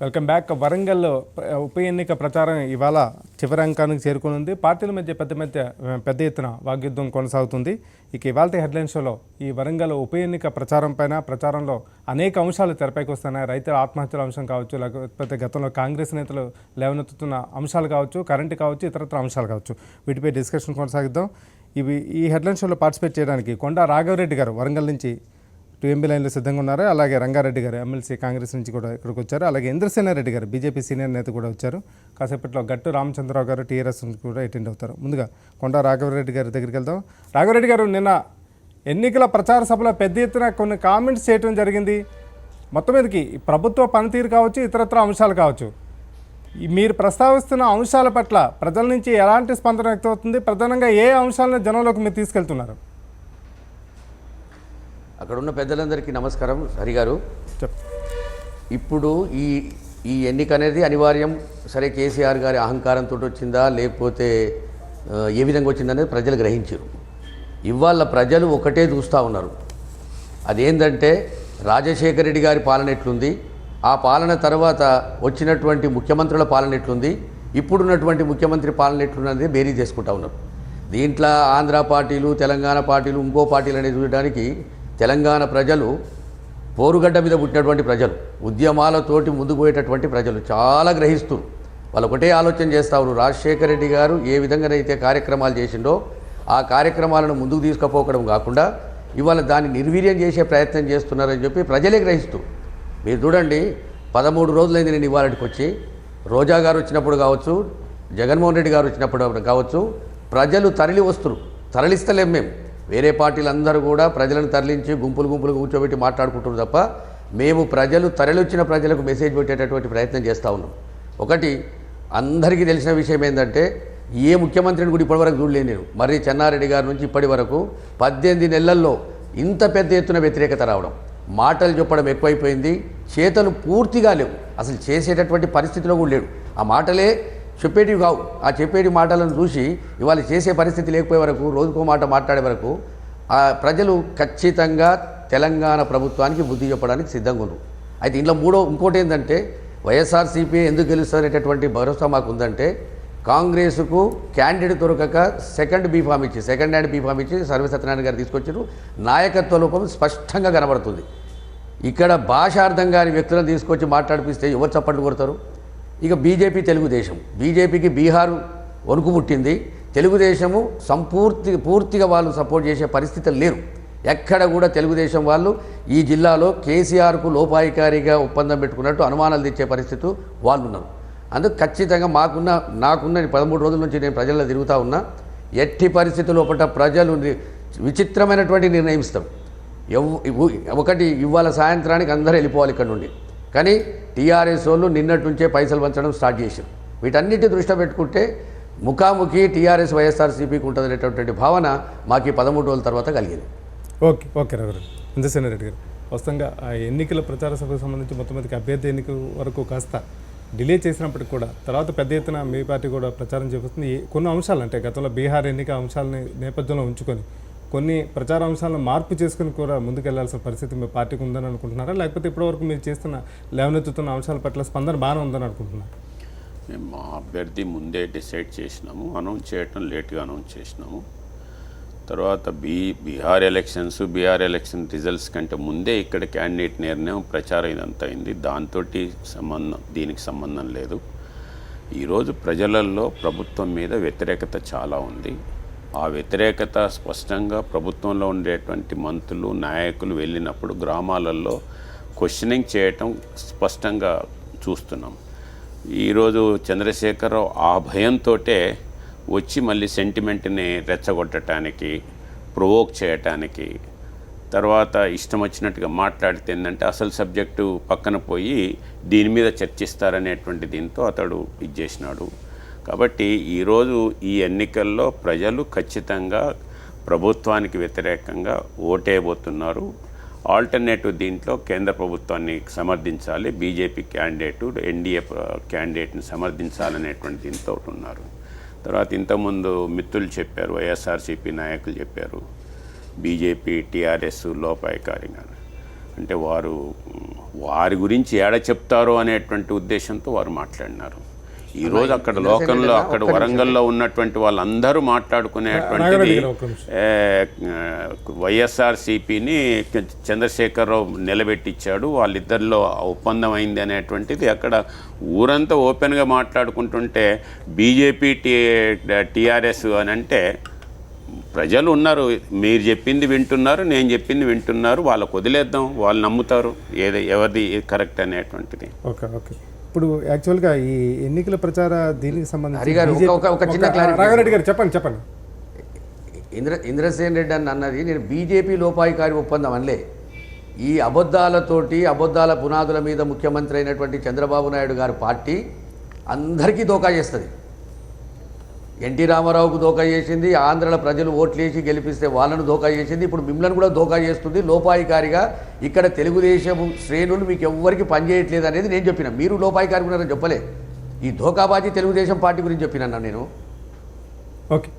Welcome back. వరంగల్లో ఉప ఎన్నిక ప్రచారం ఇవాళ చివరి అంకానికి చేరుకునుంది. పార్టీల మధ్య పెద్ద ఎత్తున వాగ్యుద్ధం కొనసాగుతుంది. ఇక ఇవాళ హెడ్లైన్ షోలో ఈ వరంగల్ ఉప ఎన్నిక ప్రచారంలో అనేక అంశాలు తెరపైకి వస్తున్నాయి. రైతుల ఆత్మహత్యల అంశం కావచ్చు, లేకపోతే గతంలో కాంగ్రెస్ నేతలు లేవనెత్తుతున్న అంశాలు కావచ్చు, కరెంటు కావచ్చు, ఇతరత్ర అంశాలు కావచ్చు, వీటిపై డిస్కషన్ కొనసాగిద్దాం. ఈ హెడ్లైన్ షోలో పార్టిసిపేట్ చేయడానికి కొండా రాఘవరెడ్డి గారు వరంగల్ నుంచి 2 MB లైన్లో సిద్ధంగా ఉన్నారు. అలాగే రంగారెడ్డి గారు ఎమ్మెల్సీ కాంగ్రెస్ నుంచి కూడా ఇక్కడికి వచ్చారు. అలాగే ఇంద్రసేనారెడ్డి గారు బీజేపీ సీనియర్ నేత కూడా వచ్చారు. కాసేపట్లో గట్టు రామచంద్రరావు గారు టీఆర్ఎస్ నుంచి కూడా అటెండ్ అవుతారు. ముందుగా కొండా రాఘవరెడ్డి గారి దగ్గరికి వెళ్దాం. రాఘవరెడ్డి గారు, నిన్న ఎన్నికల ప్రచార సభలో పెద్ద ఎత్తున కొన్ని కామెంట్స్ చేయడం జరిగింది. మొత్తం మీదకి ప్రభుత్వ పనితీరు కావచ్చు, ఇతరత్ర అంశాలు కావచ్చు, మీరు ప్రస్తావిస్తున్న అంశాల పట్ల ప్రజల నుంచి ఎలాంటి స్పందన వ్యక్తమవుతుంది? ప్రధానంగా ఏ అంశాలను జనంలోకి మీరు తీసుకెళ్తున్నారు? అక్కడ ఉన్న పెద్దలందరికీ నమస్కారం. హరిగారు, ఇప్పుడు ఈ ఎన్నిక అనేది అనివార్యం. సరే, కేసీఆర్ గారి అహంకారంతో వచ్చిందా లేకపోతే ఏ విధంగా వచ్చిందనేది ప్రజలు గ్రహించారు. ఇవాళ ప్రజలు ఒకటే చూస్తూ ఉన్నారు. అదేంటంటే రాజశేఖర రెడ్డి గారి పాలన ఎట్లుంది, ఆ పాలన తర్వాత వచ్చినటువంటి ముఖ్యమంత్రుల పాలన ఎట్లుంది, ఇప్పుడున్నటువంటి ముఖ్యమంత్రి పాలన ఎట్లున్నది బేరీ చేసుకుంటూ ఉన్నారు. దీంట్లో ఆంధ్ర పార్టీలు, తెలంగాణ పార్టీలు, ఇంకో పార్టీలు అనేది చూడడానికి తెలంగాణ ప్రజలు పోరుగడ్డ మీద పుట్టినటువంటి ప్రజలు, ఉద్యమాలతోటి ముందుకు పోయేటటువంటి ప్రజలు చాలా గ్రహిస్తారు. వాళ్ళు ఒకటే ఆలోచన చేస్తూ ఉన్నారు. రాజశేఖర రెడ్డి గారు ఏ విధంగానైతే కార్యక్రమాలు చేసిండో ఆ కార్యక్రమాలను ముందుకు తీసుకుపోవడం కాకుండా ఇవాళ దాన్ని నిర్వీర్యం చేసే ప్రయత్నం చేస్తున్నారని చెప్పి ప్రజలే గ్రహిస్తారు. మీరు చూడండి, 13 రోజులైంది నేను ఇవాళకి వచ్చి. రోజా గారు వచ్చినప్పుడు కావచ్చు, జగన్మోహన్ రెడ్డి గారు వచ్చినప్పుడు కావచ్చు, ప్రజలు తరలి వస్తారు. తరలిస్తలేం మేము. వేరే పార్టీలందరూ కూడా ప్రజలను తరలించి గుంపులు కూర్చోబెట్టి మాట్లాడుకుంటున్నారు తప్ప మేము తరలిచ్చిన ప్రజలకు మెసేజ్ పెట్టేటటువంటి ప్రయత్నం చేస్తూ ఉన్నాం. ఒకటి అందరికీ తెలిసిన విషయం ఏంటంటే, ఏ ముఖ్యమంత్రిని కూడా ఇప్పటివరకు చూడలేను నేను. మరి చెన్నారెడ్డి గారి నుంచి ఇప్పటి వరకు 18 నెలల్లో ఇంత పెద్ద ఎత్తున వ్యతిరేకత రావడం, మాటలు చెప్పడం ఎక్కువైపోయింది, చేతలు పూర్తిగా లేవు. అసలు చేసేటటువంటి పరిస్థితిలో కూడా లేడు. ఆ మాటలే చెప్పేటివి కావు. ఆ చెప్పేటి మాటలను చూసి ఇవాళ చేసే పరిస్థితి లేకపోయే వరకు, రోజుకో మాట మాట్లాడే వరకు ఆ ప్రజలు ఖచ్చితంగా తెలంగాణ ప్రభుత్వానికి బుద్ధి చెప్పడానికి సిద్ధంగా ఉన్నారు. అయితే ఇంట్లో ఇంకోటి ఏంటంటే, వైఎస్ఆర్సీపీ ఎందుకు గెలుస్తారనేటటువంటి భరోసా మాకు ఉందంటే, కాంగ్రెస్కు క్యాండిడేట్ దొరకక సెకండ్ హ్యాండ్ బీఫామ్ ఇచ్చి సర్వసత్యనారాయణ గారు తీసుకొచ్చారు. నాయకత్వ లోపం స్పష్టంగా కనబడుతుంది. ఇక్కడ భాష అర్థం కాని వ్యక్తులను తీసుకొచ్చి మాట్లాడిపిస్తే ఎవరు చప్పట్లు కొడతారు? ఇక బీజేపీకి బీహారు వణుకు పుట్టింది. తెలుగుదేశము పూర్తిగా వాళ్ళు సపోర్ట్ చేసే పరిస్థితులు లేరు. ఎక్కడ కూడా తెలుగుదేశం వాళ్ళు ఈ జిల్లాలో కేసీఆర్కు లోపాయికారిగా ఒప్పందం పెట్టుకున్నట్టు అనుమానాలు తెచ్చే పరిస్థితి వాళ్ళు ఉన్నారు. అందుకు ఖచ్చితంగా నాకున్న 13 రోజుల నుంచి నేను ప్రజల్లో తిరుగుతూ ఉన్నా. ఎట్టి పరిస్థితుల్లో ప్రజలు విచిత్రమైనటువంటి నిర్ణయం ఇస్తాం. ఒకటి, ఇవాళ సాయంత్రానికి అందరూ వెళ్ళిపోవాలి ఇక్కడ నుండి. కానీ టీఆర్ఎస్ వాళ్ళు నిన్నటి నుంచే పైసలు పంచడం స్టార్ట్ చేశారు. వీటన్నిటి దృష్టిలో పెట్టుకుంటే ముఖాముఖి టీఆర్ఎస్ వైఎస్ఆర్సీపీకి ఉంటుందనేటటువంటి భావన మాకు 13 రోజుల తర్వాత కలిగింది. ఓకే రాఘవరెడ్డి. ఇంద్రసేనారెడ్డి గారు, వాస్తవంగా ఆ ఎన్నికల ప్రచార సభకు సంబంధించి మొత్తం అభ్యర్థి ఎన్నిక వరకు కాస్త డిలే చేసినప్పటికీ కూడా తర్వాత పెద్ద ఎత్తున మీ పార్టీ కూడా ప్రచారం చేస్తుంది. కొన్ని అంశాలు, అంటే గతంలో బీహార్ ఎన్నిక అంశాలని నేపథ్యంలో ఉంచుకొని కొన్ని ప్రచార అంశాలను మార్పు చేసుకుని కూడా ముందుకెళ్లాల్సిన పరిస్థితి మీ పార్టీకి ఉందని అనుకుంటున్నారా? లేకపోతే ఇప్పటివరకు మీరు చేస్తున్న లేవనెత్తుతున్న అంశాల పట్ల స్పందన బాగానే ఉందని అనుకుంటున్నారా? మేము మా అభ్యర్థి ముందే డిసైడ్ చేసినాము. అనౌన్స్ చేయటం లేట్గా అనౌన్స్ చేసినాము. తర్వాత బీహార్ ఎలక్షన్ రిజల్ట్స్ కంటే ముందే ఇక్కడ క్యాండిడేట్ నిర్ణయం ప్రచారం ఇదంతా అయింది. దాంతో దీనికి సంబంధం లేదు. ఈరోజు ప్రజలలో ప్రభుత్వం మీద వ్యతిరేకత చాలా ఉంది. ఆ వ్యతిరేకత స్పష్టంగా ప్రభుత్వంలో ఉండేటువంటి మంత్రులు, నాయకులు వెళ్ళినప్పుడు గ్రామాలలో క్వశ్చనింగ్ చేయటం స్పష్టంగా చూస్తున్నాం. ఈరోజు చంద్రశేఖరరావు ఆ భయంతో వచ్చి మళ్ళీ సెంటిమెంట్ని రెచ్చగొట్టడానికి, ప్రొవోక్ చేయటానికి, తర్వాత ఇష్టం వచ్చినట్టుగా మాట్లాడితే ఏంటంటే అసలు సబ్జెక్టు పక్కన పోయి దీని మీద చర్చిస్తారనేటువంటి దీంతో అతడు ఇది చేసినాడు. కాబట్టి ఈరోజు ఈ ఎన్నికల్లో ప్రజలు ఖచ్చితంగా ప్రభుత్వానికి వ్యతిరేకంగా ఓటేయబోతున్నారు. ఆల్టర్నేటివ్ దీంట్లో కేంద్ర ప్రభుత్వాన్ని సమర్థించాలి, బీజేపీ క్యాండిడేటు, ఎన్డీఏ క్యాండిడేట్ని సమర్థించాలనేటువంటి దీంతో ఉన్నారు. తర్వాత ఇంతకుముందు మిత్రులు చెప్పారు, వైఎస్ఆర్సీపీ నాయకులు చెప్పారు, బీజేపీ టీఆర్ఎస్ లోపాయికారిగా. అంటే వారి గురించి ఏడ చెప్తారో అనేటువంటి ఉద్దేశంతో వారు మాట్లాడినారు. ఈరోజు అక్కడ లోకంలో అక్కడ వరంగల్లో ఉన్నటువంటి వాళ్ళందరూ మాట్లాడుకునేటువంటిది వైఎస్ఆర్సీపీని చంద్రశేఖరరావు నిలబెట్టించాడు, వాళ్ళిద్దరిలో ఒప్పందం అయింది అనేటువంటిది అక్కడ ఊరంతా ఓపెన్గా మాట్లాడుకుంటుంటే బీజేపీ టీఆర్ఎస్ అని అంటే ప్రజలు ఉన్నారు, మీరు చెప్పింది వింటున్నారు, నేను చెప్పింది వింటున్నారు, వాళ్ళకు వదిలేద్దాం, వాళ్ళు నమ్ముతారు ఎవరిది కరెక్ట్ అనేటువంటిది. ఓకే ఓకే ఇప్పుడు యాక్చువల్గా ఈ ఎన్నికల ప్రచార దీనికి సంబంధించి రాఘారెడ్డి గారు చెప్పండి. ఇంద్రసేన్ రెడ్డి అని అన్నది నేను బీజేపీ లోపాయికారి ఒప్పందం అనలే. ఈ అబద్ధాల పునాదుల మీద ముఖ్యమంత్రి అయినటువంటి చంద్రబాబు నాయుడు గారి పార్టీ అందరికీ దోకా చేస్తుంది. ఎన్టీ రామారావుకు దోకా చేసింది, ఆంధ్రలో ప్రజలు ఓట్లేసి గెలిపిస్తే వాళ్ళను దోకా చేసింది, ఇప్పుడు మిమ్మల్ని కూడా దోకా చేస్తుంది. లోపాయికారిగా ఇక్కడ తెలుగుదేశం శ్రేణులు మీకు ఎవ్వరికి పనిచేయట్లేదు అనేది నేను చెప్పిన, మీరు లోపాయికారి ఉన్నారని చెప్పలే. ఈ ధోకాబాజీ తెలుగుదేశం పార్టీ గురించి చెప్పినా నేను. ఓకే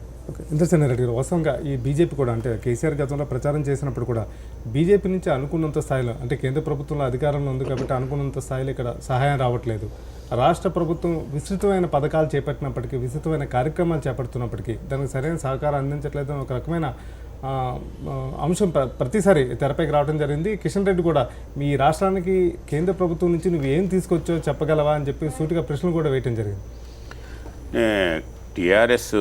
ఇంద్రసేన్ రెడ్డి గారు, వాస్తవంగా ఈ బీజేపీ కూడా అంటే కేసీఆర్ గతంలో ప్రచారం చేసినప్పుడు కూడా బీజేపీ నుంచి అనుకున్నంత స్థాయిలో అంటే కేంద్ర ప్రభుత్వంలో అధికారంలో ఉంది కాబట్టి అనుకున్నంత స్థాయిలో ఇక్కడ సహాయం రావట్లేదు. రాష్ట్ర ప్రభుత్వం విస్తృతమైన పథకాలు చేపట్టినప్పటికీ, విస్తృతమైన కార్యక్రమాలు చేపడుతున్నప్పటికీ దానికి సరైన సహకారం అందించట్లేదు ఒక రకమైన అంశం ప్రతిసారి తెరపైకి రావడం జరిగింది. కిషన్ రెడ్డి కూడా మీ రాష్ట్రానికి కేంద్ర ప్రభుత్వం నుంచి నువ్వు ఏం తీసుకొచ్చో చెప్పగలవా అని చెప్పి సూటిగా ప్రశ్నలు కూడా వేయటం జరిగింది. టీఆర్ఎస్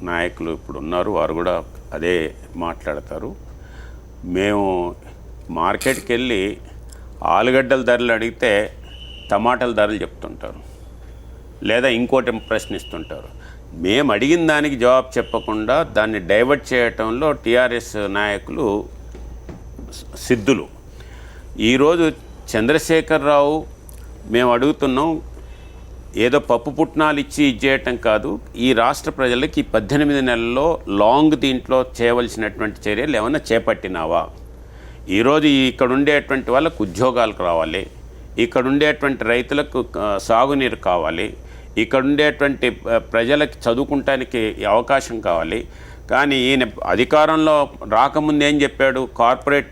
నాయకులు ఇప్పుడు ఉన్నారు, వారు కూడా అదే మాట్లాడతారు. మేము మార్కెట్కి వెళ్ళి ఆలుగడ్డల ధరలు అడిగితే టమాటాల ధరలు చెప్తుంటారు, లేదా ఇంకోటి ప్రశ్నిస్తుంటారు. మేము అడిగిన దానికి జవాబు చెప్పకుండా దాన్ని డైవర్ట్ చేయటంలో టీఆర్ఎస్ నాయకులు సిద్ధులు. ఈరోజు చంద్రశేఖరరావు మేము అడుగుతున్నాం, ఏదో పప్పు పుట్నాలు ఇచ్చి ఇచ్చేయటం కాదు, ఈ రాష్ట్ర ప్రజలకి 18 నెలల్లో లాంగ్ దీంట్లో చేయవలసినటువంటి చర్యలు ఏమైనా చేపట్టినావా? ఈరోజు ఇక్కడ ఉండేటువంటి వాళ్ళకు ఉద్యోగాలకు రావాలి, ఇక్కడ ఉండేటువంటి రైతులకు సాగునీరు కావాలి, ఇక్కడ ఉండేటువంటి ప్రజలకి చదువుకుంటానికి అవకాశం కావాలి. కానీ ఈయన అధికారంలో రాకముందు ఏం చెప్పాడు? కార్పొరేట్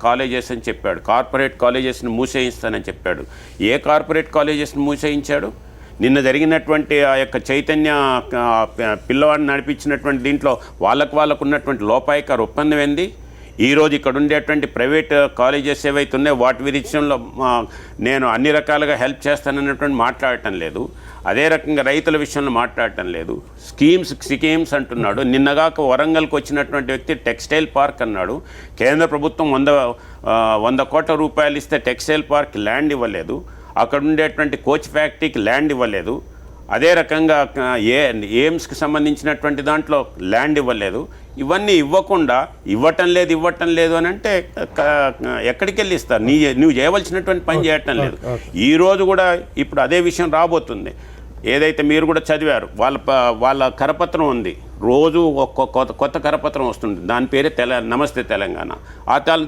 కాలేజెస్ అని చెప్పాడు, కార్పొరేట్ కాలేజెస్ని మూసేయిస్తానని చెప్పాడు. ఏ కార్పొరేట్ కాలేజెస్ని మూసేయించాడు? నిన్న జరిగినటువంటి ఆ యొక్క చైతన్య పిల్లవాడిని నడిపించినటువంటి దీంట్లో వాళ్ళకు ఉన్నటువంటి లోపాయికారు ఒప్పందం ఏంది? ఈరోజు ఇక్కడ ఉండేటువంటి ప్రైవేట్ కాలేజెస్ ఏవైతే ఉన్నాయో వాటి విషయంలో నేను అన్ని రకాలుగా హెల్ప్ చేస్తానన్నటువంటి మాట్లాడటం లేదు. అదే రకంగా రైతుల విషయంలో మాట్లాడటం లేదు. స్కీమ్స్ అంటున్నాడు. నిన్నగాక వరంగల్కి వచ్చినటువంటి వ్యక్తి టెక్స్టైల్ పార్క్ అన్నాడు. కేంద్ర ప్రభుత్వం 100 కోట్ల రూపాయలు ఇస్తే టెక్స్టైల్ పార్క్ ల్యాండ్ ఇవ్వలేదు, అక్కడ ఉండేటువంటి కోచ్ ఫ్యాక్టరీకి ల్యాండ్ ఇవ్వలేదు. అదే రకంగా ఎయిమ్స్కి సంబంధించినటువంటి దాంట్లో ల్యాండ్ ఇవ్వలేదు. ఇవన్నీ ఇవ్వకుండా ఇవ్వటం లేదు అని అంటే ఎక్కడికి వెళ్ళి ఇస్తారు? నువ్వు చేయవలసినటువంటి పని చేయటం లేదు. ఈరోజు కూడా ఇప్పుడు అదే విషయం రాబోతుంది. ఏదైతే మీరు కూడా చదివారు, వాళ్ళ కరపత్రం ఉంది, రోజు కొత్త కరపత్రం వస్తుంది, దాని పేరే నమస్తే తెలంగాణ.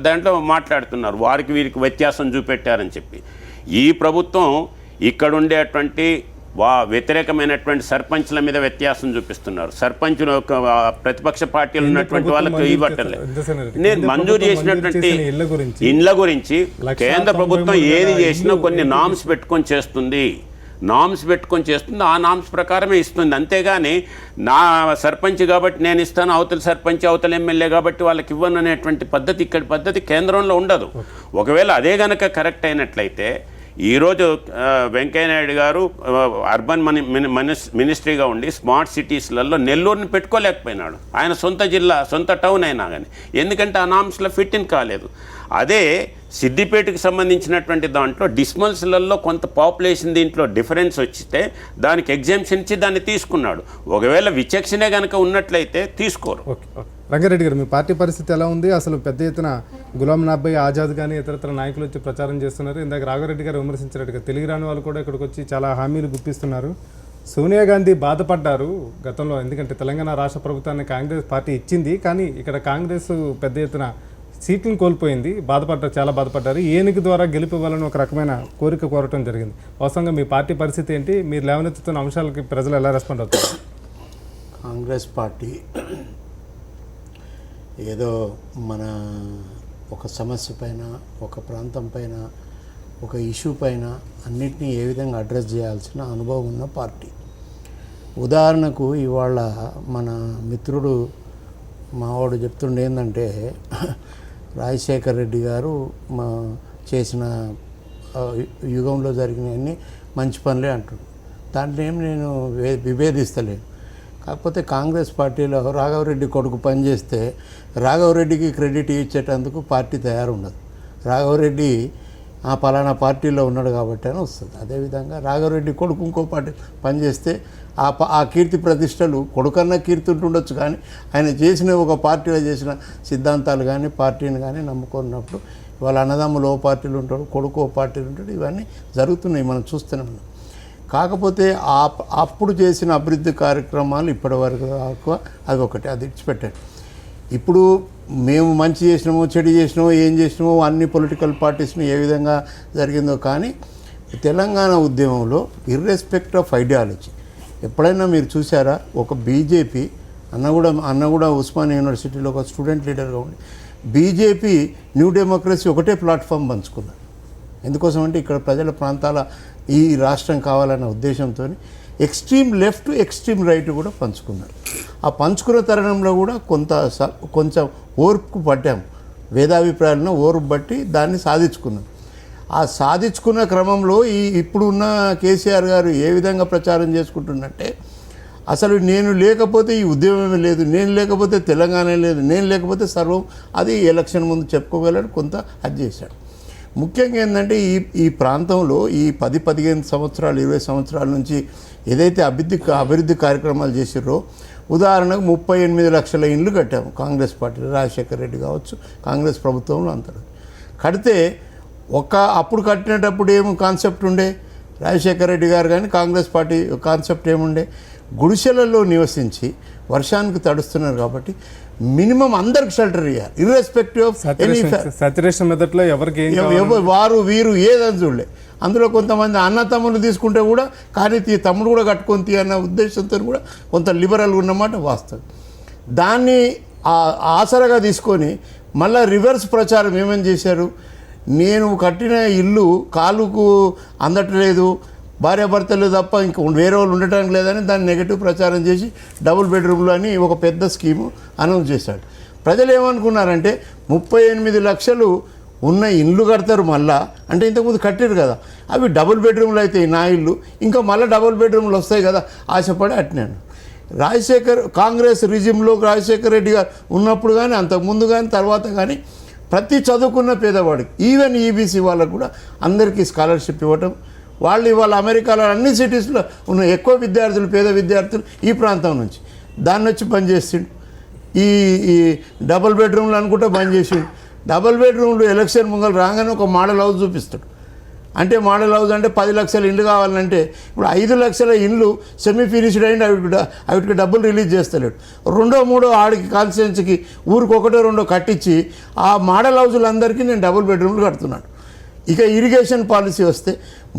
దాంట్లో మాట్లాడుతున్నారు వారికి వీరికి వ్యత్యాసం చూపెట్టారని చెప్పి. ఈ ప్రభుత్వం ఇక్కడ ఉండేటువంటి వ్యతిరేకమైనటువంటి సర్పంచ్ల మీద వ్యత్యాసం చూపిస్తున్నారు. సర్పంచులు ప్రతిపక్ష పార్టీలు ఉన్నటువంటి వాళ్ళకి ఇవ్వటం లేదు. నేను మంజూరు చేసినటువంటి ఇండ్ల గురించి కేంద్ర ప్రభుత్వం ఏది చేసినా కొన్ని నామ్స్ పెట్టుకొని చేస్తుంది, ఆ నామ్స్ ప్రకారమే ఇస్తుంది. అంతేగాని నా సర్పంచ్ కాబట్టి నేను ఇస్తాను, అవతల సర్పంచ్ అవతల ఎమ్మెల్యే కాబట్టి వాళ్ళకి ఇవ్వను అనేటువంటి పద్ధతి కేంద్రంలో ఉండదు. ఒకవేళ అదే గనక కరెక్ట్ అయినట్లయితే ఈరోజు వెంకయ్యనాయుడు గారు అర్బన్ మినిస్ట్రీగా ఉండి స్మార్ట్ సిటీస్లలో నెల్లూరుని పెట్టుకోలేకపోయినాడు. ఆయన సొంత జిల్లా, సొంత టౌన్ అయినా కానీ, ఎందుకంటే ఆ నామ్స్లో ఫిట్ ఇన్ కాలేదు. అదే సిద్దిపేటకు సంబంధించినటువంటి దాంట్లో డిస్మల్స్లలో కొంత పాపులేషన్ దీంట్లో డిఫరెన్స్ వచ్చితే దానికి ఎగ్జామ్షన్ ఇచ్చి దాన్ని తీసుకున్నాడు. ఒకవేళ విచక్షణే కనుక ఉన్నట్లయితే తీసుకోరు. రంగారెడ్డి గారు, మీ పార్టీ పరిస్థితి ఎలా ఉంది? అసలు పెద్ద ఎత్తున గులాం నబీ ఆజాద్ కానీ ఇతరత్ర నాయకులు వచ్చి ప్రచారం చేస్తున్నారు. ఇందాక రాఘారెడ్డి గారు విమర్శించినట్టుగా తెలుగు రాని వాళ్ళు కూడా ఇక్కడికి వచ్చి చాలా హామీలు గుప్పిస్తున్నారు. సోనియా గాంధీ బాధపడ్డారు గతంలో, ఎందుకంటే తెలంగాణ రాష్ట్ర ప్రభుత్వాన్ని కాంగ్రెస్ పార్టీ ఇచ్చింది, కానీ ఇక్కడ కాంగ్రెస్ పెద్ద ఎత్తున సీట్లను కోల్పోయింది, చాలా బాధపడ్డారు. ఏనుగు ద్వారా గెలిపివ్వాలని ఒక రకమైన కోరటం జరిగింది. వాస్తవంగా మీ పార్టీ పరిస్థితి ఏంటి? మీరు లేవనెత్తుతున్న అంశాలకి ప్రజలు ఎలా రెస్పాండ్ అవుతారు? కాంగ్రెస్ పార్టీ ఏదో మన ఒక సమస్య పైన, ఒక ప్రాంతం పైన, ఒక ఇష్యూ పైన అన్నిటినీ ఏ విధంగా అడ్రస్ చేయాల్సిన అనుభవం ఉన్న పార్టీ. ఉదాహరణకు ఇవాళ మన మిత్రుడు మావాడు చెప్తుండే ఏంటంటే రాజశేఖర్ రెడ్డి గారు చేసిన యుగంలో జరిగినవన్నీ మంచి పనులే అంటాడు. దాంట్లో ఏం నేను విభేదిస్తలేను. కాకపోతే కాంగ్రెస్ పార్టీలో రాఘవరెడ్డి కొడుకు పనిచేస్తే రాఘవరెడ్డికి క్రెడిట్ ఇచ్చేటందుకు పార్టీ తయారుండదు. రాఘవరెడ్డి ఆ పలానా పార్టీలో ఉన్నాడు కాబట్టి అని వస్తుంది. అదేవిధంగా రాఘవరెడ్డి కొడుకు ఇంకో పార్టీ పనిచేస్తే ఆ కీర్తి ప్రతిష్టలు కొడుకన్నా కీర్తి ఉంటుండొచ్చు, కానీ ఆయన చేసిన ఒక పార్టీలో చేసిన సిద్ధాంతాలు కానీ పార్టీని కానీ నమ్ముకున్నప్పుడు వాళ్ళ అన్నదమ్ములు ఓ పార్టీలు ఉంటాడు, కొడుకు ఓ పార్టీలు ఉంటాడు. ఇవన్నీ జరుగుతున్నాయి, మనం చూస్తూనే ఉన్నాం. కాకపోతే అప్పుడు చేసిన అభివృద్ధి కార్యక్రమాలు ఇప్పటివరకు అది ఒకటి, అది ఇచ్చిపెట్టాడు. ఇప్పుడు మేము మంచి చేసినామో చెడు చేసినామో ఏం చేసినామో అన్ని పొలిటికల్ పార్టీస్ని ఏ విధంగా జరిగిందో, కానీ తెలంగాణ ఉద్యమంలో ఇర్రెస్పెక్ట్ ఆఫ్ ఐడియాలజీ ఎప్పుడైనా మీరు చూసారా? ఒక బీజేపీ అన్న కూడా ఉస్మానియా యూనివర్సిటీలో ఒక స్టూడెంట్ లీడర్గా ఉండి బీజేపీ న్యూ డెమోక్రసీ ఒకటే ప్లాట్ఫామ్ పంచుకున్నారు. ఎందుకోసం అంటే ఇక్కడ ప్రజల ప్రాంతాల ఈ రాష్ట్రం కావాలన్న ఉద్దేశంతో ఎక్స్ట్రీమ్ లెఫ్ట్ ఎక్స్ట్రీమ్ రైట్ కూడా పంచుకున్నారు. ఆ పంచుకున్న తరుణంలో కూడా కొంచెం ఓర్పు పట్టాం, వేదాభిప్రాయాలను ఓర్పు బట్టి దాన్ని సాధించుకున్నాం. ఆ సాధించుకున్న క్రమంలో ఇప్పుడున్న కేసీఆర్ గారు ఏ విధంగా ప్రచారం చేసుకుంటున్నట్టే అసలు నేను లేకపోతే ఈ ఉద్యమమే లేదు, నేను లేకపోతే తెలంగాణ లేదు, నేను లేకపోతే సర్వం, అది ఎలక్షన్ ముందు చెప్పుకోగలడు, కొంత అది చేశాడు. ముఖ్యంగా ఏంటంటే ఈ ప్రాంతంలో ఈ 10-15 సంవత్సరాలు 20 సంవత్సరాల నుంచి ఏదైతే అభివృద్ధి కార్యక్రమాలు చేసిర్రో, ఉదాహరణకు 38 లక్షల ఇండ్లు కట్టాము కాంగ్రెస్ పార్టీలో, రాజశేఖర్ రెడ్డి కావచ్చు, కాంగ్రెస్ ప్రభుత్వంలో అంతరు కడితే అప్పుడు కట్టినప్పుడు ఏమో కాన్సెప్ట్ ఉండే, రాజశేఖర్ రెడ్డి గారు కానీ కాంగ్రెస్ పార్టీ కాన్సెప్ట్ ఏముండే, గుడిసెలలో నివసించి వర్షానికి తడుస్తున్నారు కాబట్టి మినిమం అందరికి షెల్టర్ ఇవ్వాలి, ఇర్రెస్పెక్టివ్ ఆఫ్ సాచురేషన్ మెథడ్లో ఎవరికి వారు వీరు ఏదని చూడలే. అందులో కొంతమంది అన్న తమ్ముళ్ళు తీసుకుంటే కూడా కానీ తమ్ముడు కూడా కట్టుకొని అన్న ఉద్దేశంతో కూడా కొంత లిబరల్గా ఉన్నమాట వాస్తవం. దాన్ని ఆసరగా తీసుకొని మళ్ళీ రివర్స్ ప్రచారం ఏమని చేశారు, నేను కట్టిన ఇల్లు కాలుకు అందట్లేదు, భార్యాభర్తలు తప్ప ఇంకా వేరే వాళ్ళు ఉండటానికి లేదని దాన్ని నెగటివ్ ప్రచారం చేసి డబుల్ బెడ్రూమ్లు అని ఒక పెద్ద స్కీము అనౌన్స్ చేశాడు. ప్రజలు ఏమనుకున్నారంటే 38 లక్షలు ఉన్న ఇండ్లు కడతారు మళ్ళా, అంటే ఇంతకుముందు కట్టారు కదా, అవి డబుల్ బెడ్రూమ్లు అయితే నా ఇల్లు ఇంకా మళ్ళీ డబుల్ బెడ్రూమ్లు వస్తాయి కదా ఆశపడి అట్టినాను. కాంగ్రెస్ రిజిమ్లో రాజశేఖర్ రెడ్డి గారు ఉన్నప్పుడు కానీ అంతకుముందు కానీ తర్వాత కానీ ప్రతి చదువుకున్న పేదవాడికి ఈవెన్ ఈబీసీ వాళ్ళకు కూడా అందరికీ స్కాలర్షిప్ ఇవ్వటం, వాళ్ళు ఇవాళ అమెరికాలో అన్ని సిటీస్లో ఉన్న ఎక్కువ విద్యార్థులు పేద విద్యార్థులు ఈ ప్రాంతం నుంచి దాన్ని వచ్చి బంద్ చేసిండు. ఈ డబుల్ బెడ్రూమ్లు అనుకుంటే బంద్ చేసిండు. డబుల్ బెడ్రూమ్లు ఎలక్షన్ ముంగలు రాగానే ఒక మోడల్ హౌస్ చూపిస్తాడు. అంటే మోడల్ హౌస్ అంటే 10 లక్షల ఇండ్లు కావాలంటే ఇప్పుడు 5 లక్షల ఇండ్లు సెమీ ఫినిష్డ్ అయింది, అవిటికి డబ్బులు రిలీజ్ చేస్తలేడు. 2-3 ఆడికి కాన్స్టిట్యున్సీకి ఊరికి 1-2 కట్టించి ఆ మోడల్ హౌజులందరికీ నేను డబుల్ బెడ్రూమ్లు కడుతున్నాను. ఇక ఇరిగేషన్ పాలసీ వస్తే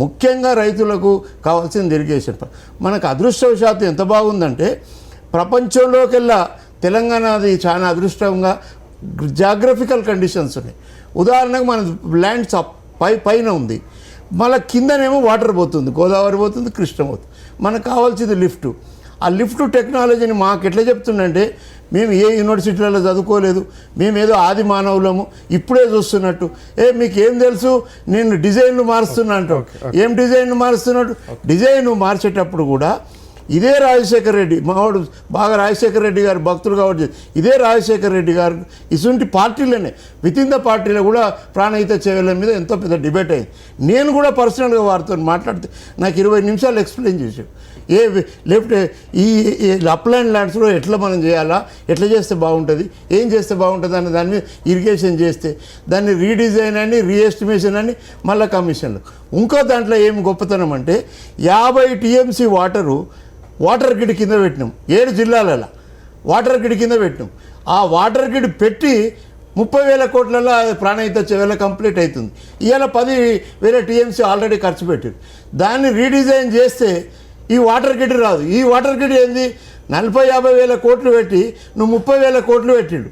ముఖ్యంగా రైతులకు కావాల్సింది ఇరిగేషన్. మనకు అదృష్టవశాత్తు ఎంత బాగుందంటే ప్రపంచంలోకెల్లా తెలంగాణది చాలా అదృష్టంగా జాగ్రఫికల్ కండిషన్స్ ఉన్నాయి. ఉదాహరణకు మన ల్యాండ్స్ పైన ఉంది, మళ్ళీ కిందనేమో వాటర్ పోతుంది, గోదావరి పోతుంది, కృష్ణ పోతుంది. మనకు కావాల్సింది లిఫ్ట్. ఆ లిఫ్ట్ టెక్నాలజీని మాకు ఎట్లా చెప్తుందంటే మేము ఏ యూనివర్సిటీలలో చదువుకోలేదు, మేమేదో ఆది మానవులము ఇప్పుడే చూస్తున్నట్టు. మీకు ఏం తెలుసు, నేను డిజైన్లు మారుస్తున్నా అంటావు. ఏం డిజైన్లు మారుస్తున్నట్టు? డిజైన్ మార్చేటప్పుడు కూడా ఇదే రాజశేఖర్ రెడ్డి, మావాడు బాగా రాజశేఖర్ రెడ్డి గారు భక్తులు కాబట్టి ఇదే రాజశేఖర్ రెడ్డి గారు ఇటువంటి పార్టీలోనే వితిన్ ద పార్టీలో కూడా ప్రాణహిత చేయాల మీద ఎంతో పెద్ద డిబేట్ అయింది. నేను కూడా పర్సనల్గా వారితో మాట్లాడితే నాకు 20 నిమిషాలు ఎక్స్ప్లెయిన్ చేశాడు. లెఫ్ట్ ఈ అప్లైన్ ల్యాండ్స్లో ఎట్లా మనం చేయాలా, ఎట్లా చేస్తే బాగుంటుంది, ఏం చేస్తే బాగుంటుంది అనే దాని మీద ఇరిగేషన్ చేస్తే దాన్ని రీడిజైన్ అని రీఎస్టిమేషన్ అని మళ్ళీ కమిషన్లు. ఇంకో దాంట్లో ఏం గొప్పతనం అంటే 50 TMC వాటర్ గ్రిడ్ కింద పెట్టినాం. 7 జిల్లాలలో వాటర్ గ్రిడ్ కింద పెట్టినాం. ఆ వాటర్ గ్రిడ్ పెట్టి 30,000 కోట్లలో ప్రాణహిత చేవేళ కంప్లీట్ అవుతుంది. ఇవాళ 10,000 TMC ఆల్రెడీ ఖర్చు పెట్టారు. దాన్ని రీడిజైన్ చేస్తే ఈ వాటర్ గ్రిడ్ రాదు. ఈ వాటర్ గ్రిడ్ ఏంది 40-50 వేల కోట్లు పెట్టి నువ్వు 30,000 కోట్లు పెట్టిండు.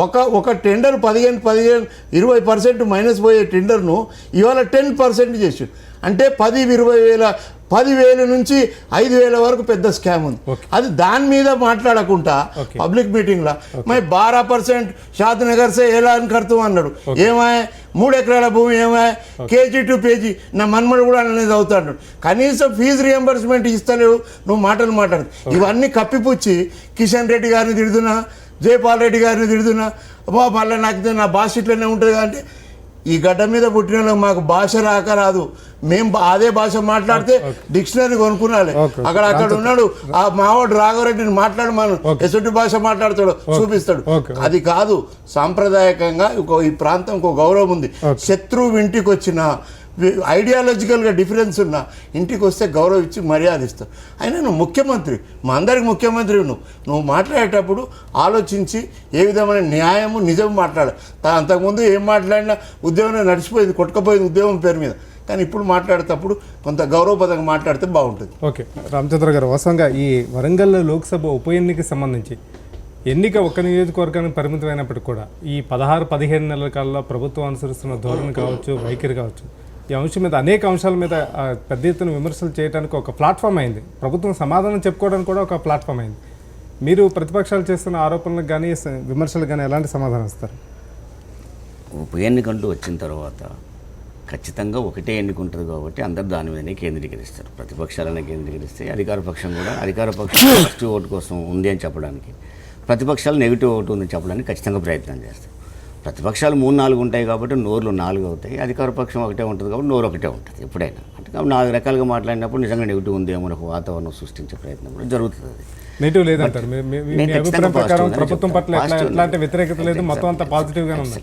ఒక టెండర్ 15-20% మైనస్ పోయే టెండర్ను ఇవాళ 10% చేసి అంటే 10,000 నుంచి 5,000 వరకు పెద్ద స్కామ్ ఉంది. అది దాని మీద మాట్లాడకుండా పబ్లిక్ మీటింగ్లో మై 12% షాద్నగర్ సే ఏలాన్ కర్తాం అన్నాడు. ఏమాయ 3 ఎకరాల భూమి ఏమాయ కేజీ టు పేజీ నా మన్మడు కూడా అనేది అవుతాడు. కనీసం ఫీజు రియంబర్స్మెంట్ ఇస్తలేవు, నువ్వు మాట్లాడు. ఇవన్నీ కప్పిపుచ్చి కిషన్ రెడ్డి గారిని తిడుతున్నా, జయపాల్ రెడ్డి గారిని తిడుతున్నా, మళ్ళీ నాకు నా భాష ఇట్లనే ఉంటుంది. అంటే ఈ గడ్డ మీద పుట్టిన వాళ్ళకి మాకు భాష రాదు, మేము అదే భాష మాట్లాడితే డిక్షనరీ కొనుక్కున్నాలి. అక్కడ ఉన్నాడు ఆ మావాడు రాఘవరెడ్డిని మాట్లాడమను, ఎసటి భాష మాట్లాడతాడు చూపిస్తాడు. అది కాదు, సాంప్రదాయకంగా ఈ ప్రాంతం ఒక గౌరవం ఉంది. శత్రువు ఇంటికి వచ్చిన ఐడియాలజికల్గా డిఫరెన్స్ ఉన్న ఇంటికి వస్తే గౌరవం ఇచ్చి మర్యాద ఇస్తావు. అయినా నువ్వు ముఖ్యమంత్రి, మా అందరికి ముఖ్యమంత్రి. నువ్వు మాట్లాడేటప్పుడు ఆలోచించి ఏ విధమైన న్యాయము నిజం మాట్లాడాలి. అంతకుముందు ఏం మాట్లాడినా ఉద్యోగం నడిచిపోయింది, కొట్టుకపోయింది ఉద్యోగం పేరు మీద. కానీ ఇప్పుడు మాట్లాడేటప్పుడు కొంత గౌరవపదంగా మాట్లాడితే బాగుంటుంది. ఓకే రామచంద్ర గారు, వాస్తవంగా ఈ వరంగల్ లోక్సభ ఉప ఎన్నికకి సంబంధించి ఎన్నిక ఒక్క నియోజకవర్గానికి పరిమితమైనప్పటికీ కూడా ఈ 16-15 నెలల కాలంలో ప్రభుత్వం అనుసరిస్తున్న ధోరణి కావచ్చు, వైఖరి కావచ్చు, ఈ అంశం మీద అనేక అంశాల మీద పెద్ద ఎత్తున విమర్శలు చేయడానికి ఒక ప్లాట్ఫామ్ అయింది. ప్రభుత్వం సమాధానం చెప్పుకోవడానికి కూడా ఒక ప్లాట్ఫామ్ అయింది. మీరు ప్రతిపక్షాలు చేస్తున్న ఆరోపణలకు కానీ విమర్శలకు కానీ ఎలాంటి సమాధానం ఇస్తారు? ఉప ఎన్నికంటూ వచ్చిన తర్వాత ఖచ్చితంగా ఒకటే ఎన్నిక ఉంటుంది కాబట్టి అందరు దాని మీదనే కేంద్రీకరిస్తారు. ప్రతిపక్షాలనే కేంద్రీకరిస్తే అధికార పక్షం పాజిటివ్ ఓటు కోసం ఉంది అని చెప్పడానికి, ప్రతిపక్షాలు నెగిటివ్ ఓటు ఉందని చెప్పడానికి ఖచ్చితంగా ప్రయత్నం చేస్తారు. ప్రతిపక్షాలు 3-4 ఉంటాయి కాబట్టి నోర్లు 4 అవుతాయి, అధికార పక్షం ఒకటే ఉంటుంది కాబట్టి నోరు ఒకటే ఉంటుంది ఎప్పుడైనా. అంటే 4 రకాలుగా మాట్లాడినప్పుడు నిజంగా నెగిటివ్ ఉంది ఏమో ఒక వాతావరణం సృష్టించే ప్రయత్నం కూడా జరుగుతుంది. నెగిటివ్ లేదంటారు మీ అభిప్రాయం ప్రకారం? ప్రభుత్వం పట్ల ఎట్లాంటి వ్యతిరేకత లేదు, మొత్తం అంతా పాజిటివ్గానే ఉంది.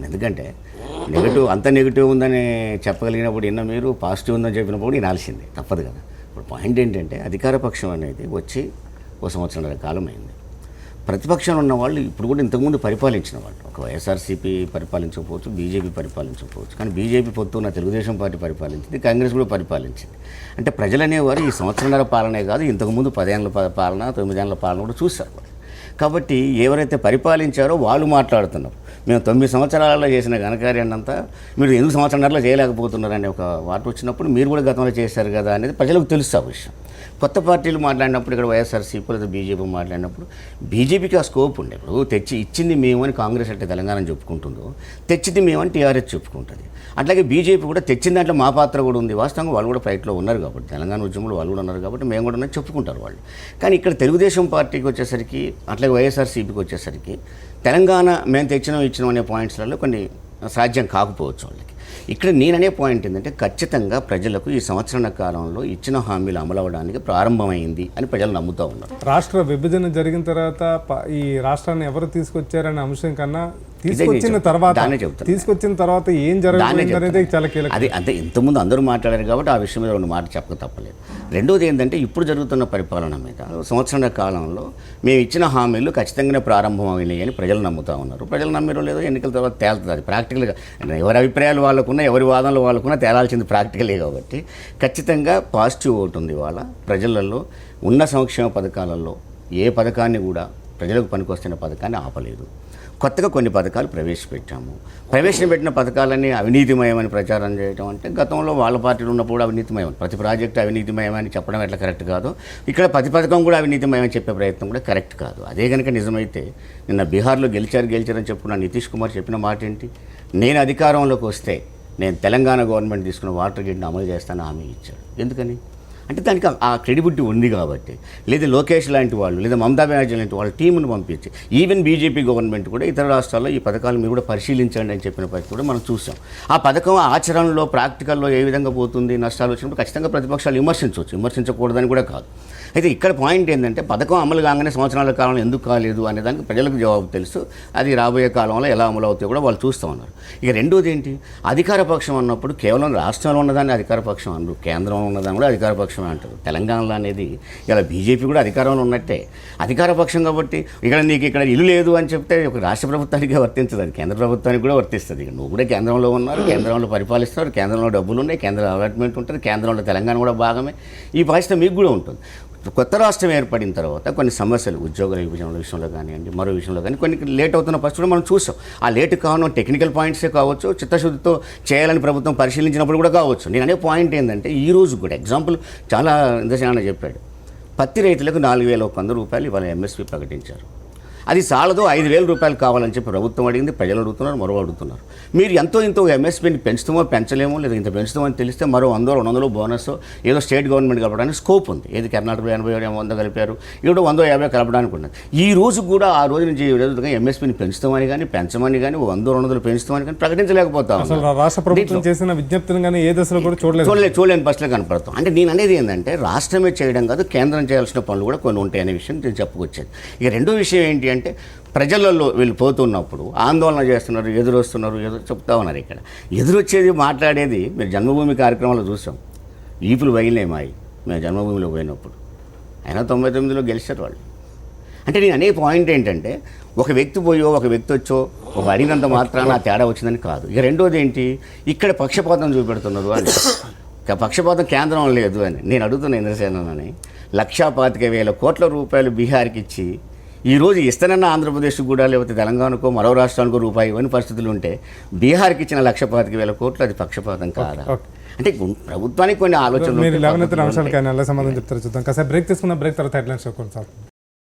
ఎందుకంటే నెగిటివ్ ఉందని చెప్పగలిగినప్పుడు మీరు పాజిటివ్ ఉందని చెప్పినప్పుడు వినాల్సిందే, తప్పదు కదా. ఇప్పుడు పాయింట్ ఏంటంటే అధికార పక్షం అనేది వచ్చి 1 సంవత్సరాల కాలం అయింది. ప్రతిపక్షంలో ఉన్న వాళ్ళు ఇప్పుడు కూడా ఇంతకుముందు పరిపాలించిన వాళ్ళు, ఒక వైఎస్ఆర్సీపీ పరిపాలించకపోవచ్చు, బీజేపీ పరిపాలించకపోవచ్చు, కానీ బీజేపీ పొత్తున్న తెలుగుదేశం పార్టీ పరిపాలించింది, కాంగ్రెస్ కూడా పరిపాలించింది. అంటే ప్రజలు అనేవారు ఈ సంవత్సరాల పాలనే కాదు, ఇంతకుముందు 10 ఏళ్ళ పాలన, 9 ఏళ్ళ పాలన కూడా చూస్తారు. కాబట్టి ఎవరైతే పరిపాలించారో వాళ్ళు మాట్లాడుతున్నారు, మేము 9 సంవత్సరాలలో చేసిన ఘనకార్యాన్ని అంతా మీరు 8 సంవత్సరాలలో చేయలేకపోతున్నారనే ఒక వార్త వచ్చినప్పుడు మీరు కూడా గతంలో చేశారు కదా అనేది ప్రజలకు తెలుసు. ఆ విషయం కొత్త పార్టీలు మాట్లాడినప్పుడు, ఇక్కడ వైఎస్ఆర్సీపీ లేదా బీజేపీ మాట్లాడినప్పుడు బీజేపీకి ఆ స్కోప్ ఉండే. ఇప్పుడు ఇచ్చింది మేము అని కాంగ్రెస్ అంటే తెలంగాణ చెప్పుకుంటుందో, తెచ్చింది మేమని టీఆర్ఎస్ చెప్పుకుంటుంది. అట్లాగే బీజేపీ కూడా తెచ్చిన దాంట్లో మా పాత్ర కూడా ఉంది. వాస్తవంగా వాళ్ళు కూడా ఫైట్లో ఉన్నారు కాబట్టి, తెలంగాణ ఉద్యమంలో వాళ్ళు కూడా ఉన్నారు కాబట్టి మేము కూడా చెప్పుకుంటారు వాళ్ళు. కానీ ఇక్కడ తెలుగుదేశం పార్టీకి వచ్చేసరికి, అట్లాగే వైఎస్ఆర్సీపీకి వచ్చేసరికి తెలంగాణ మేము తెచ్చినాం ఇచ్చినాం అనే పాయింట్స్లలో కొన్ని సాధ్యం కాకపోవచ్చు వాళ్ళకి. ఇక్కడ నేననే పాయింట్ ఏంటంటే ఖచ్చితంగా ప్రజలకు ఈ సంవత్సరాల కాలంలో ఇచ్చిన హామీలు అమలు అవ్వడానికి ప్రారంభమైంది అని ప్రజలు నమ్ముతూ ఉన్నారు. రాష్ట్ర విభజన జరిగిన తర్వాత ఈ రాష్ట్రాన్ని ఎవరు తీసుకొచ్చారనే అంశం కన్నా తీసుకొచ్చిన తర్వాత ఏం జరగలేదు అనేది చాలా కీలకం. అది అంటే ఇంతకుముందు అందరూ మాట్లాడారు కాబట్టి ఆ విషయం మీద 2 మాటలు చెప్పక తప్పలేదు. రెండోది ఏంటంటే ఇప్పుడు జరుగుతున్న పరిపాలన మీద సంవత్సరాల కాలంలో మేము ఇచ్చిన హామీలు ఖచ్చితంగానే ప్రారంభమైనాయి అని ప్రజలు నమ్ముతూ ఉన్నారు. ప్రజలు నమ్మిరో లేదో ఎన్నికల తర్వాత తేలుతుంది. అది ప్రాక్టికల్గా ఎవరి అభిప్రాయాలు వాళ్ళకున్నా, ఎవరి వాదనలు వాళ్ళకున్నా తేలాల్సింది ప్రాక్టికలే కాబట్టి ఖచ్చితంగా పాజిటివ్ ఓటు ఉంది. వాళ్ళ ప్రజలలో ఉన్న సంక్షేమ పథకాలలో ఏ పథకాన్ని కూడా ప్రజలకు పనికొస్తున్న పథకాన్ని ఆపలేదు. కొత్తగా కొన్ని పథకాలు ప్రవేశపెట్టిన పథకాలన్నీ అవినీతిమయమని ప్రచారం చేయడం అంటే, గతంలో వాళ్ళ పార్టీలు ఉన్నప్పుడు అవినీతిమయం, ప్రతి ప్రాజెక్టు అవినీతిమయమని చెప్పడం ఎట్లా కరెక్ట్ కాదు, ఇక్కడ ప్రతి పథకం కూడా అవినీతిమయమని చెప్పే ప్రయత్నం కూడా కరెక్ట్ కాదు. అదే కనుక నిజమైతే నిన్న బీహార్లో గెలిచారని చెప్పుకున్న నితీష్ కుమార్ చెప్పిన మాట ఏంటి? నేను అధికారంలోకి వస్తే నేను తెలంగాణ గవర్నమెంట్ తీసుకున్న వాటర్ గేట్ని అమలు చేస్తానని హామీ ఇచ్చాడు. ఎందుకని అంటే దానికి ఆ క్రెడిబిలిటీ ఉంది కాబట్టి. లేదా లోకేష్ లాంటి వాళ్ళు, లేదా మమతా బెనర్జీ లాంటి వాళ్ళ టీమును పంపించి, ఈవెన్ బీజేపీ గవర్నమెంట్ కూడా ఇతర రాష్ట్రాల్లో ఈ పథకాలు మీరు కూడా పరిశీలించండి అని చెప్పిన పరిస్థితి కూడా మనం చూసాం. ఆ పథకం ఆచరణలో, ప్రాక్టికల్లో ఏ విధంగా పోతుంది, నష్టాలు వచ్చినప్పుడు ఖచ్చితంగా ప్రతిపక్షాలు విమర్శించకూడదని కూడా కాదు. అయితే ఇక్కడ పాయింట్ ఏంటంటే పథకం అమలు కాగానే సంవత్సరాల కాలంలో ఎందుకు కాలేదు అనే దానికి ప్రజలకు జవాబు తెలుసు. అది రాబోయే కాలంలో ఎలా అమలు అవుతాయో కూడా వాళ్ళు చూస్తూ ఉన్నారు. ఇక రెండోది ఏంటి, అధికార పక్షం అన్నప్పుడు కేవలం రాష్ట్రంలో ఉన్నదాన్ని అధికార పక్షం అనరు, కేంద్రంలో ఉన్నదాన్ని కూడా అధికార పక్షం అంటారు. తెలంగాణలో అనేది ఇలా బీజేపీ కూడా అధికారంలో ఉన్నట్టే అధికార పక్షం కాబట్టి నీకు ఇక్కడ ఇల్లు లేదు అని చెప్తే ఒక రాష్ట్ర ప్రభుత్వానికి వర్తించదు, అది కేంద్ర ప్రభుత్వానికి కూడా వర్తిస్తుంది. ఇక నువ్వు కూడా కేంద్రంలో ఉన్నారు, కేంద్రంలో పరిపాలిస్తున్నారు, కేంద్రంలో డబ్బులు ఉన్నాయి, కేంద్ర అలాట్మెంట్ ఉంటుంది, కేంద్రంలో తెలంగాణ కూడా భాగమే. ఈ పరిస్థితి మీకు కూడా ఉంటుంది. కొత్త రాష్ట్రం ఏర్పడిన తర్వాత కొన్ని సమస్యలు ఉద్యోగుల విభజన విషయంలో కానివ్వండి, మరో విషయంలో కానీ కొన్ని లేట్ అవుతున్న పరిస్థితులు మనం చూసాం. ఆ లేట్ కారణం టెక్నికల్ పాయింట్సే కావచ్చు, చిత్తశుద్ధితో చేయాలని ప్రభుత్వం పరిశీలించినప్పుడు కూడా కావచ్చు. నేను అనే పాయింట్ ఏంటంటే ఈ రోజు కూడా ఎగ్జాంపుల్ చాలా ఇంద్రసేన చెప్పాడు, పత్తి రైతులకు 4,100 రూపాయలు ఇవాళ ఎంఎస్పీ ప్రకటించారు. అది చాలదు, 5,000 రూపాయలు కావాలని చెప్పి ప్రభుత్వం అడిగింది, ప్రజలు అడుగుతున్నారు, మరో అడుగుతున్నారు. మీరు ఎంతో ఇంతో ఎంఎస్పీని పెంచుతామో పెంచలేమో, లేదా ఇంత పెంచుతామని తెలిస్తే మరో 100-200 బోనస్ ఏదో స్టేట్ గవర్నమెంట్ కలపడానికి స్కోప్ ఉంది. ఏది కర్ణాటకలో 80-100 కలిపారు, ఇక్కడ 150 కలపడానికి ఉన్నది. ఈ రోజు కూడా ఆ రోజు నుంచి ఎంఎస్పీని పెంచుతామని కానీ పెంచమని కానీ 100-200 పెంచుతామని కానీ ప్రకటించలేకపోతాం. అసలు రాష్ట్ర ప్రభుత్వం చేసిన విజ్ఞప్తులు కానీ ఏ దశలో కూడా చూడలేని పరిస్థితులు కనపడతాం. అంటే నేను అనేది ఏంటంటే రాష్ట్రమే చేయడం కాదు, కేంద్రం చేయాల్సిన పనులు కూడా కొన్ని ఉంటాయనే విషయం నేను చెప్పుకొచ్చేది. ఇక రెండో విషయం ఏంటి అంటే ప్రజలలో వీళ్ళు పోతున్నప్పుడు ఆందోళన చేస్తున్నారు, ఎదురొస్తున్నారు, చెప్తా ఉన్నారు. ఇక్కడ ఎదురొచ్చేది మాట్లాడేది మీరు జన్మభూమి కార్యక్రమాలు చూసాం. ఈపులు పగిలినాయి మాయి మేము జన్మభూమిలో పోయినప్పుడు. అయినా 99లో గెలిచారు వాళ్ళు. అంటే నేను అనే పాయింట్ ఏంటంటే ఒక వ్యక్తి పోయో ఒక వ్యక్తి వచ్చో ఒక అడిగినంత మాత్రాన తేడా వచ్చిందని కాదు. ఇక రెండోది ఏంటి, ఇక్కడ పక్షపాతం చూపెడుతున్నారు అని. పక్షపాతం కేంద్రం లేదు అని నేను అడుగుతున్నా ఇంద్రసేనని. 1,25,000 కోట్ల రూపాయలు బీహార్కి ఇచ్చి ఈరోజు ఇస్తానన్న ఆంధ్రప్రదేశ్ కూడా లేకపోతే తెలంగాణకో మరో రాష్ట్రానికో రూపాయి ఇవ్వని పరిస్థితులు ఉంటే బీహార్కి ఇచ్చిన 1,25,000 కోట్లు అది పక్షపాతం కాదా? అంటే ప్రభుత్వానికి కొన్ని ఆలోచనలు. మీరు 11 అంశాలకైనా ఎలా సమాధానం చెప్తారో చూద్దాం. కాసేపు బ్రేక్ తీసుకున్న బ్రేక్ తర్వాత హెడ్లైన్స్ కొనసాగుతుంది.